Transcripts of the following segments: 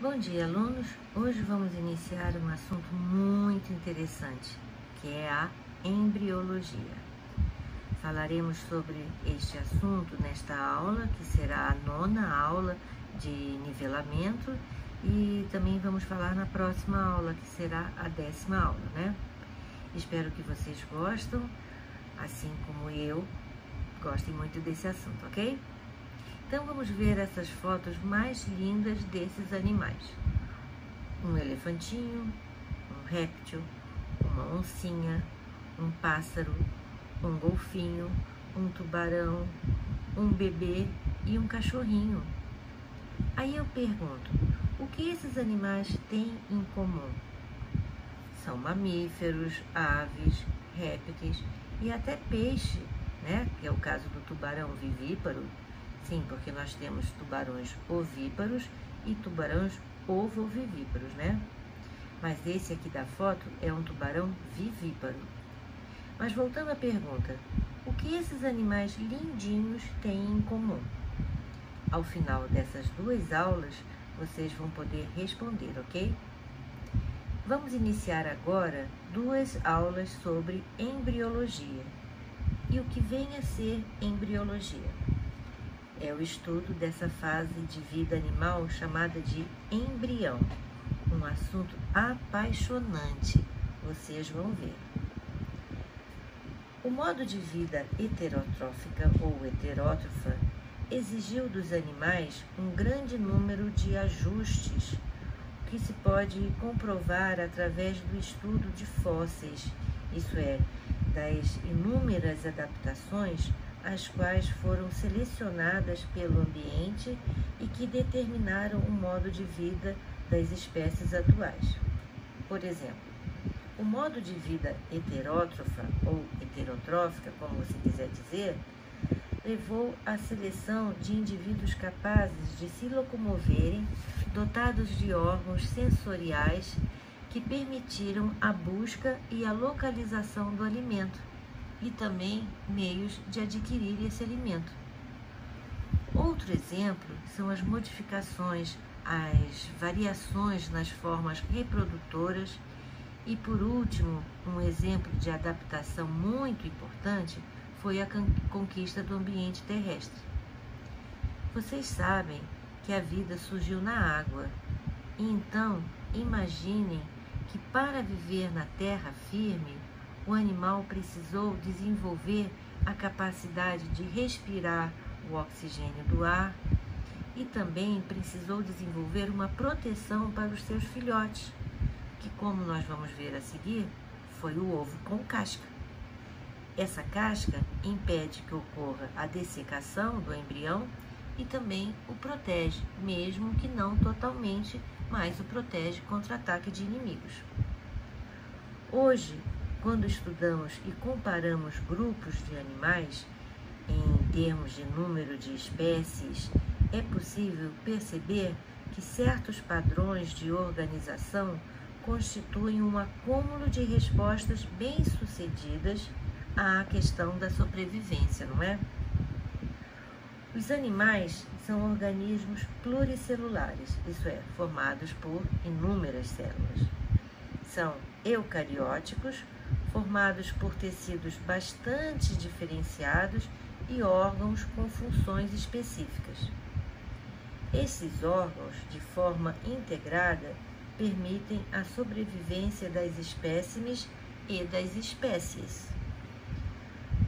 Bom dia, alunos! Hoje vamos iniciar um assunto muito interessante, que é a embriologia. Falaremos sobre este assunto nesta aula, que será a 9ª aula de nivelamento, e também vamos falar na próxima aula, que será a 10ª aula, né? Espero que vocês gostem, assim como eu, gostem muito desse assunto, ok? Então vamos ver essas fotos mais lindas desses animais. Um elefantinho, um réptil, uma oncinha, um pássaro, um golfinho, um tubarão, um bebê e um cachorrinho. Aí eu pergunto, o que esses animais têm em comum? São mamíferos, aves, répteis e até peixe, né? Que é o caso do tubarão vivíparo. Sim, porque nós temos tubarões ovíparos e tubarões ovovivíparos, né? Mas esse aqui da foto é um tubarão vivíparo. Mas voltando à pergunta, o que esses animais lindinhos têm em comum? Ao final dessas 2 aulas, vocês vão poder responder, ok? Vamos iniciar agora 2 aulas sobre embriologia. E o que vem a ser embriologia? É o estudo dessa fase de vida animal chamada de embrião. Um assunto apaixonante, vocês vão ver. O modo de vida heterotrófica ou heterótrofa exigiu dos animais um grande número de ajustes que se pode comprovar através do estudo de fósseis, isso é, das inúmeras adaptações as quais foram selecionadas pelo ambiente e que determinaram o modo de vida das espécies atuais. Por exemplo, o modo de vida heterótrofa ou heterotrófica, como você quiser dizer, levou à seleção de indivíduos capazes de se locomoverem, dotados de órgãos sensoriais que permitiram a busca e a localização do alimento, e também meios de adquirir esse alimento. Outro exemplo são as modificações, as variações nas formas reprodutoras e, por último, um exemplo de adaptação muito importante foi a conquista do ambiente terrestre. Vocês sabem que a vida surgiu na água, e então imaginem que para viver na terra firme, o animal precisou desenvolver a capacidade de respirar o oxigênio do ar e também precisou desenvolver uma proteção para os seus filhotes, que, como nós vamos ver a seguir, foi o ovo com casca. Essa casca impede que ocorra a dessecação do embrião e também o protege, mesmo que não totalmente, mas o protege contra ataque de inimigos. Hoje, quando estudamos e comparamos grupos de animais em termos de número de espécies, é possível perceber que certos padrões de organização constituem um acúmulo de respostas bem-sucedidas à questão da sobrevivência, não é? Os animais são organismos pluricelulares, isso é, formados por inúmeras células. São eucarióticos, formados por tecidos bastante diferenciados e órgãos com funções específicas. Esses órgãos, de forma integrada, permitem a sobrevivência das espécimes e das espécies.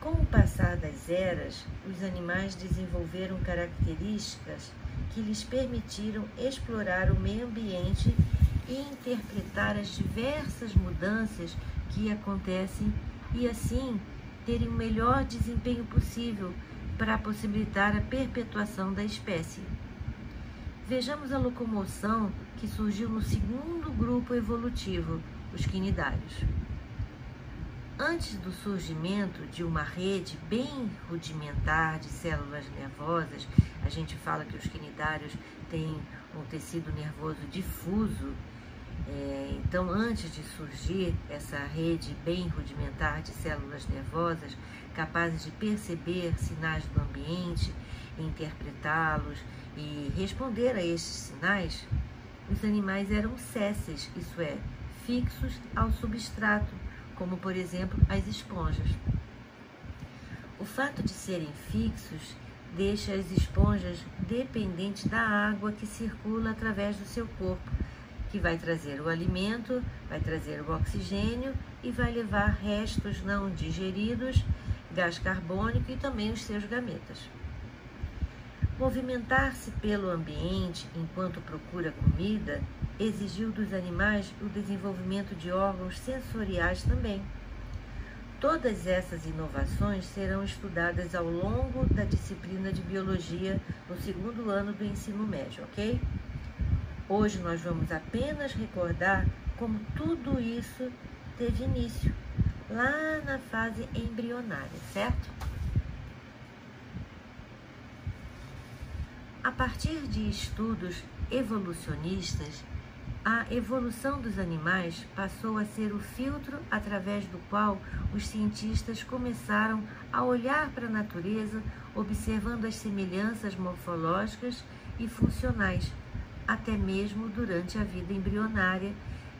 Com o passar das eras, os animais desenvolveram características que lhes permitiram explorar o meio ambiente e interpretar as diversas mudanças que acontecem e, assim, terem o melhor desempenho possível para possibilitar a perpetuação da espécie. Vejamos a locomoção que surgiu no 2º grupo evolutivo, os quinidários. Antes do surgimento de uma rede bem rudimentar de células nervosas, a gente fala que os quinidários têm um tecido nervoso difuso. Então, antes de surgir essa rede bem rudimentar de células nervosas, capazes de perceber sinais do ambiente, interpretá-los e responder a estes sinais, os animais eram sésseis, isso é, fixos ao substrato, como por exemplo as esponjas. O fato de serem fixos deixa as esponjas dependentes da água que circula através do seu corpo, que vai trazer o alimento, vai trazer o oxigênio e vai levar restos não digeridos, gás carbônico e também os seus gametas. Movimentar-se pelo ambiente enquanto procura comida exigiu dos animais o desenvolvimento de órgãos sensoriais também. Todas essas inovações serão estudadas ao longo da disciplina de biologia no segundo ano do ensino médio, ok? Hoje nós vamos apenas recordar como tudo isso teve início, lá na fase embrionária, certo? A partir de estudos evolucionistas, a evolução dos animais passou a ser o filtro através do qual os cientistas começaram a olhar para a natureza, observando as semelhanças morfológicas e funcionais, até mesmo durante a vida embrionária,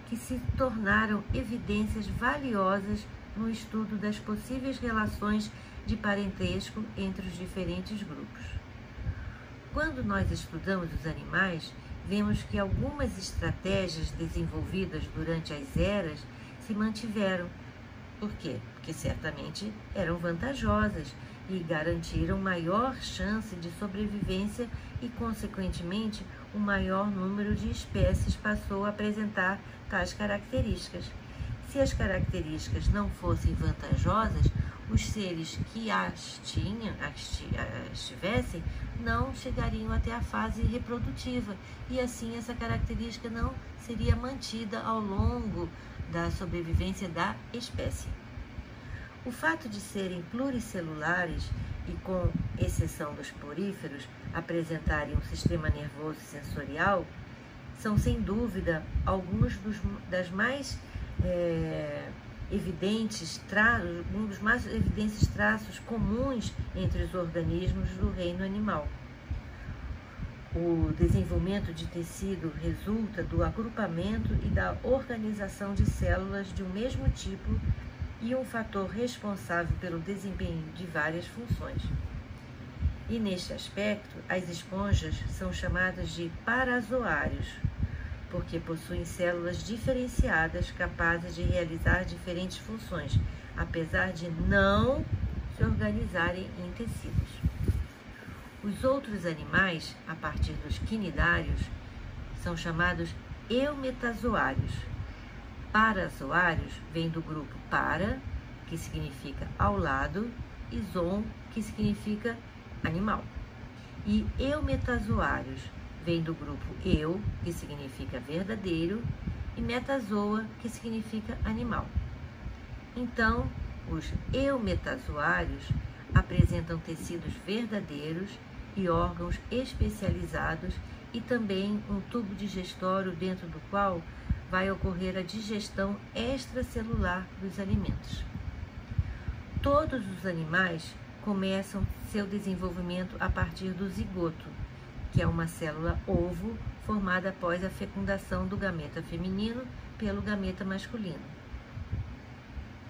que se tornaram evidências valiosas no estudo das possíveis relações de parentesco entre os diferentes grupos. Quando nós estudamos os animais, vemos que algumas estratégias desenvolvidas durante as eras se mantiveram. Por quê? Porque certamente eram vantajosas e garantiram maior chance de sobrevivência e, consequentemente, um maior número de espécies passou a apresentar tais características. Se as características não fossem vantajosas, os seres que as tivessem não chegariam até a fase reprodutiva e assim essa característica não seria mantida ao longo da sobrevivência da espécie. O fato de serem pluricelulares e, com exceção dos poríferos, apresentarem um sistema nervoso sensorial, são sem dúvida alguns das mais um dos mais evidentes traços comuns entre os organismos do reino animal. O desenvolvimento de tecido resulta do agrupamento e da organização de células de um mesmo tipo e um fator responsável pelo desempenho de várias funções. E neste aspecto, as esponjas são chamadas de parazoários, porque possuem células diferenciadas capazes de realizar diferentes funções, apesar de não se organizarem em tecidos. Os outros animais, a partir dos quinidários, são chamados eumetazoários. Parazoários vem do grupo para, que significa ao lado, e zoon, que significa animal. E eumetazoários vem do grupo eu, que significa verdadeiro, e metazoa, que significa animal. Então, os eumetazoários apresentam tecidos verdadeiros e órgãos especializados e também um tubo digestório dentro do qual vai ocorrer a digestão extracelular dos alimentos. Todos os animais começam seu desenvolvimento a partir do zigoto, que é uma célula ovo formada após a fecundação do gameta feminino pelo gameta masculino.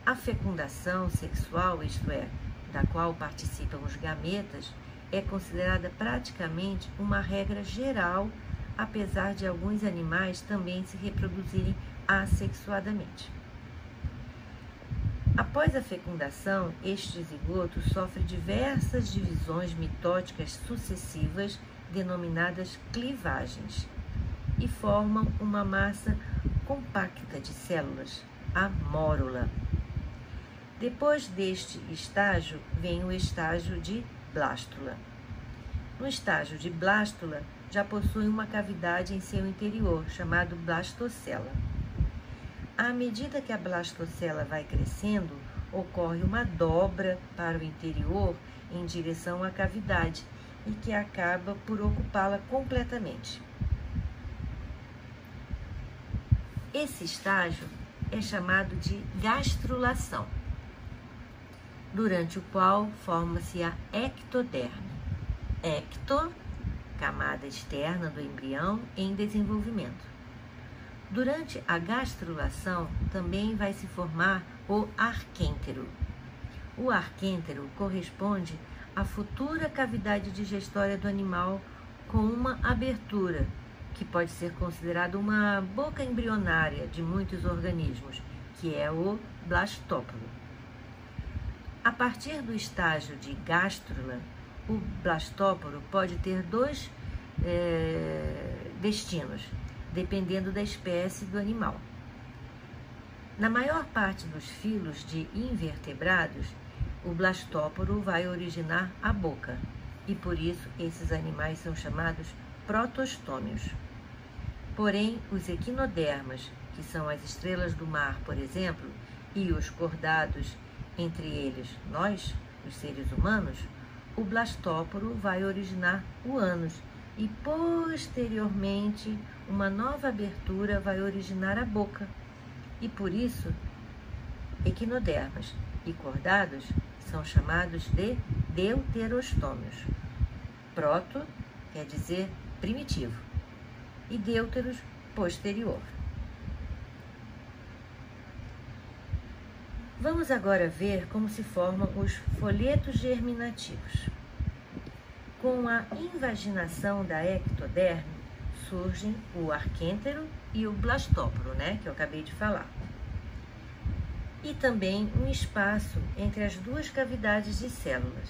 A fecundação sexual, isto é, da qual participam os gametas, é considerada praticamente uma regra geral, apesar de alguns animais também se reproduzirem assexuadamente. Após a fecundação, este zigoto sofre diversas divisões mitóticas sucessivas, denominadas clivagens, e formam uma massa compacta de células, a mórula. Depois deste estágio, vem o estágio de blástula. No estágio de blástula, já possui uma cavidade em seu interior, chamado blastocela. À medida que a blastocela vai crescendo, ocorre uma dobra para o interior em direção à cavidade e que acaba por ocupá-la completamente. Esse estágio é chamado de gastrulação, durante o qual forma-se a ectoderme. Ecto camada externa do embrião em desenvolvimento. Durante a gastrulação também vai se formar o arquêntero. O arquêntero corresponde à futura cavidade digestória do animal com uma abertura, que pode ser considerada uma boca embrionária de muitos organismos, que é o blastóporo. A partir do estágio de gástrula, o blastóporo pode ter dois destinos, dependendo da espécie do animal. Na maior parte dos filos de invertebrados, o blastóporo vai originar a boca, e por isso esses animais são chamados protostômios. Porém, os equinodermas, que são as estrelas do mar, por exemplo, e os cordados, entre eles nós, os seres humanos, o blastóporo vai originar o ânus e, posteriormente, uma nova abertura vai originar a boca. E por isso, equinodermas e cordados são chamados de deuterostômios. Proto quer dizer primitivo e deuteros, posterior. Vamos agora ver como se formam os folhetos germinativos. Com a invaginação da ectoderme, surgem o arquêntero e o blastóporo, que eu acabei de falar. E também um espaço entre as duas cavidades de células.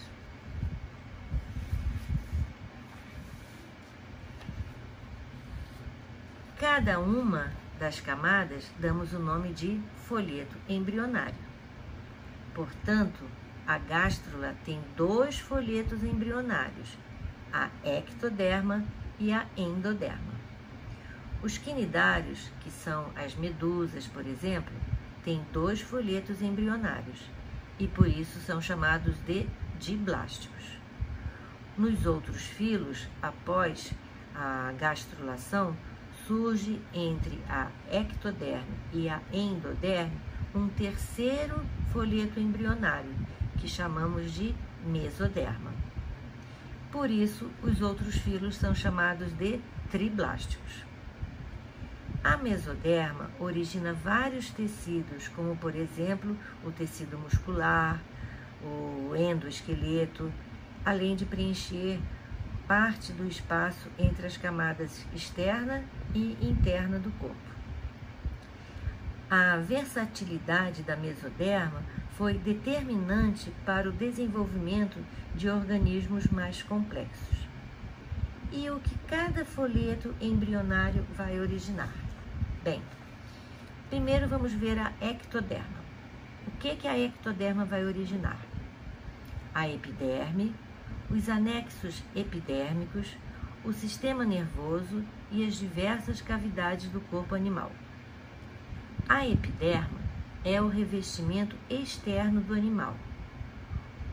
Cada uma das camadas damos o nome de folheto embrionário. Portanto, a gástrula tem dois folhetos embrionários, a ectoderma e a endoderma. Os quinidários, que são as medusas, por exemplo, têm dois folhetos embrionários e por isso são chamados de diblásticos. Nos outros filos, após a gastrulação, surge entre a ectoderme e a endoderme um terceiro folheto embrionário, que chamamos de mesoderma. Por isso, os outros filos são chamados de triblásticos. A mesoderma origina vários tecidos, como, por exemplo, o tecido muscular, o endoesqueleto, além de preencher parte do espaço entre as camadas externa e interna do corpo. A versatilidade da mesoderma foi determinante para o desenvolvimento de organismos mais complexos. E o que cada folheto embrionário vai originar? Bem, primeiro vamos ver a ectoderma. O que a ectoderma vai originar? A epiderme, os anexos epidérmicos, o sistema nervoso e as diversas cavidades do corpo animal. A epiderma é o revestimento externo do animal.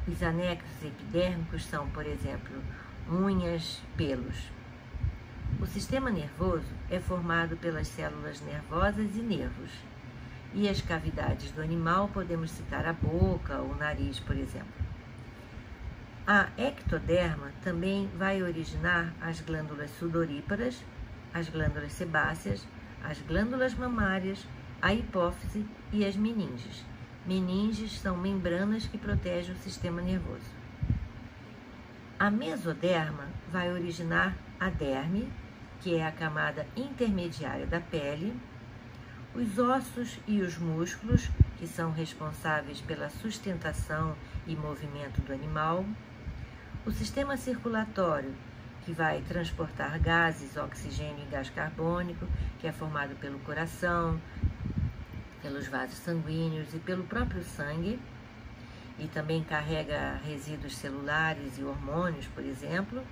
Os anexos epidérmicos são, por exemplo, unhas, pelos. O sistema nervoso é formado pelas células nervosas e nervos. E as cavidades do animal podemos citar a boca ou o nariz, por exemplo. A ectoderma também vai originar as glândulas sudoríparas, as glândulas sebáceas, as glândulas mamárias, a hipófise e as meninges. Meninges são membranas que protegem o sistema nervoso. A mesoderma vai originar a derme, que é a camada intermediária da pele, os ossos e os músculos, que são responsáveis pela sustentação e movimento do animal, o sistema circulatório, que vai transportar gases, oxigênio e gás carbônico, que é formado pelo coração, pelos vasos sanguíneos e pelo próprio sangue, e também carrega resíduos celulares e hormônios, por exemplo,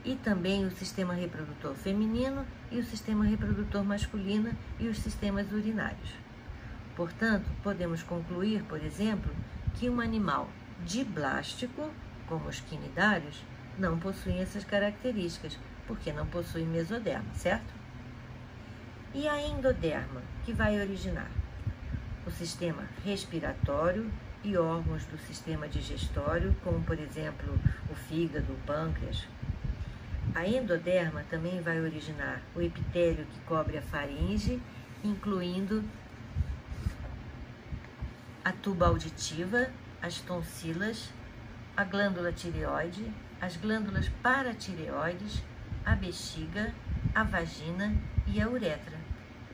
e também o sistema reprodutor feminino e o sistema reprodutor masculino e os sistemas urinários. Portanto, podemos concluir, por exemplo, que um animal diblástico, como os quinidários, não possui essas características, porque não possui mesoderma, certo? E a endoderma, que vai originar o sistema respiratório e órgãos do sistema digestório, como, por exemplo, o fígado, o pâncreas. A endoderma também vai originar o epitélio que cobre a faringe, incluindo a tuba auditiva, as tonsilas, a glândula tireoide, as glândulas paratireoides, a bexiga, a vagina e a uretra.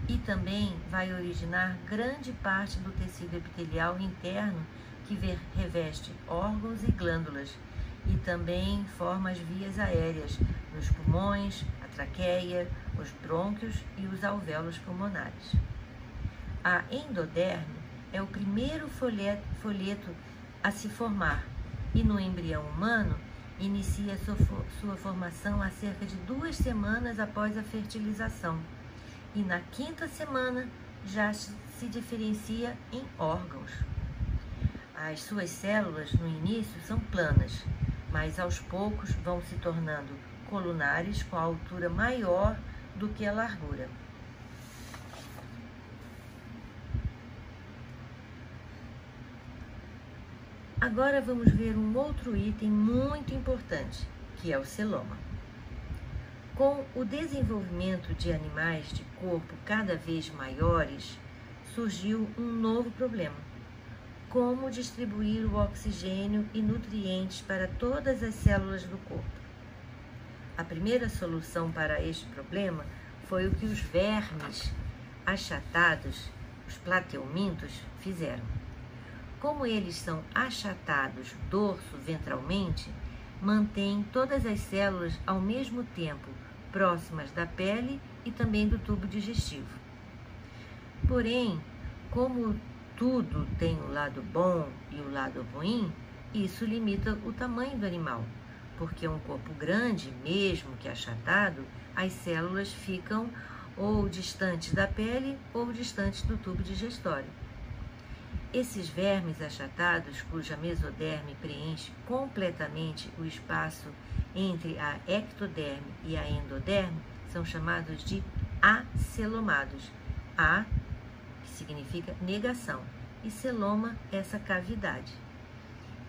E também vai originar grande parte do tecido epitelial interno que reveste órgãos e glândulas, e também forma as vias aéreas nos pulmões, a traqueia, os brônquios e os alvéolos pulmonares. A endoderme é o primeiro folheto a se formar e no embrião humano inicia sua formação a cerca de 2 semanas após a fertilização e na 5ª semana já se diferencia em órgãos. As suas células no início são planas, mas aos poucos vão se tornando colunares com a altura maior do que a largura. Agora vamos ver um outro item muito importante, que é o celoma. Com o desenvolvimento de animais de corpo cada vez maiores, surgiu um novo problema: como distribuir o oxigênio e nutrientes para todas as células do corpo. A primeira solução para este problema foi o que os vermes achatados, os plateumintos, fizeram. Como eles são achatados dorso-ventralmente, mantêm todas as células ao mesmo tempo próximas da pele e também do tubo digestivo. Porém, como tudo tem o lado bom e o lado ruim, isso limita o tamanho do animal, porque um corpo grande, mesmo que achatado, as células ficam ou distantes da pele ou distantes do tubo digestório. Esses vermes achatados, cuja mesoderme preenche completamente o espaço entre a ectoderme e a endoderme, são chamados de acelomados. A, que significa negação, e celoma, essa cavidade.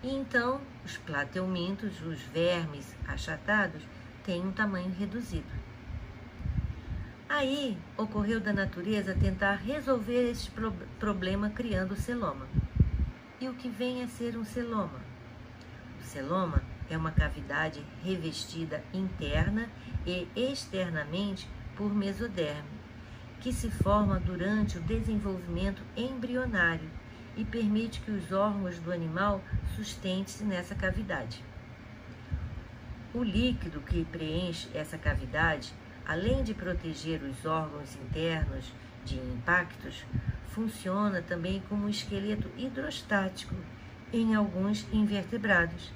E então, os plateumintos, os vermes achatados, têm um tamanho reduzido. Aí, ocorreu da natureza tentar resolver esse problema criando o celoma. E o que vem a ser um celoma? O celoma é uma cavidade revestida interna e externamente por mesoderme, que se forma durante o desenvolvimento embrionário e permite que os órgãos do animal sustentem-se nessa cavidade. O líquido que preenche essa cavidade, além de proteger os órgãos internos de impactos, funciona também como um esqueleto hidrostático em alguns invertebrados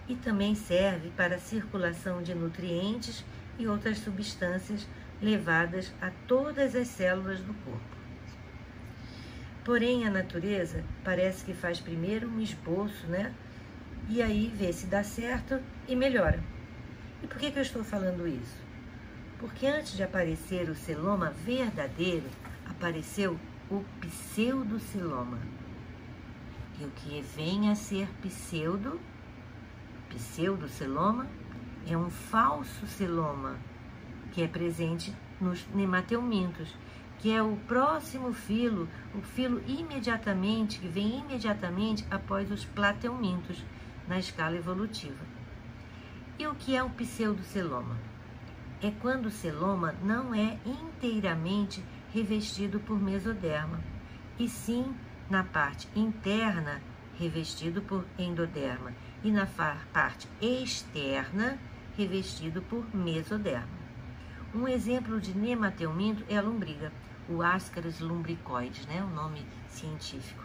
e também serve para a circulação de nutrientes e outras substâncias levadas a todas as células do corpo. Porém, a natureza parece que faz primeiro um esboço, E aí vê se dá certo e melhora. E por que eu estou falando isso? Porque antes de aparecer o celoma verdadeiro, apareceu o pseudoceloma. E o que vem a ser pseudoceloma, é um falso celoma, que é presente nos nemateumintos, que é o próximo filo, o filo que vem imediatamente após os plateumintos na escala evolutiva. E o que é um pseudoceloma? É quando o celoma não é inteiramente revestido por mesoderma, e sim na parte interna revestido por endoderma e na parte externa revestido por mesoderma. Um exemplo de nemateuminto é a lombriga, o Ascaris lumbricoides, o nome científico.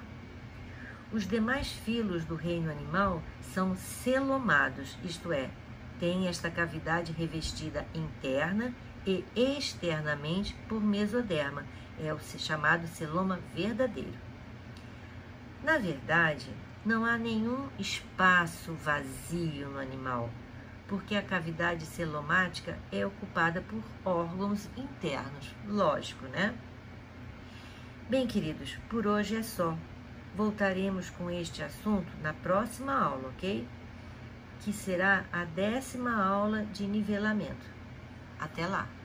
Os demais filos do reino animal são celomados, isto é, têm esta cavidade revestida interna e externamente por mesoderma, é o chamado celoma verdadeiro. Na verdade, não há nenhum espaço vazio no animal, porque a cavidade celomática é ocupada por órgãos internos, lógico, Bem, queridos, por hoje é só. Voltaremos com este assunto na próxima aula, ok? Que será a 10ª aula de nivelamento. Até lá!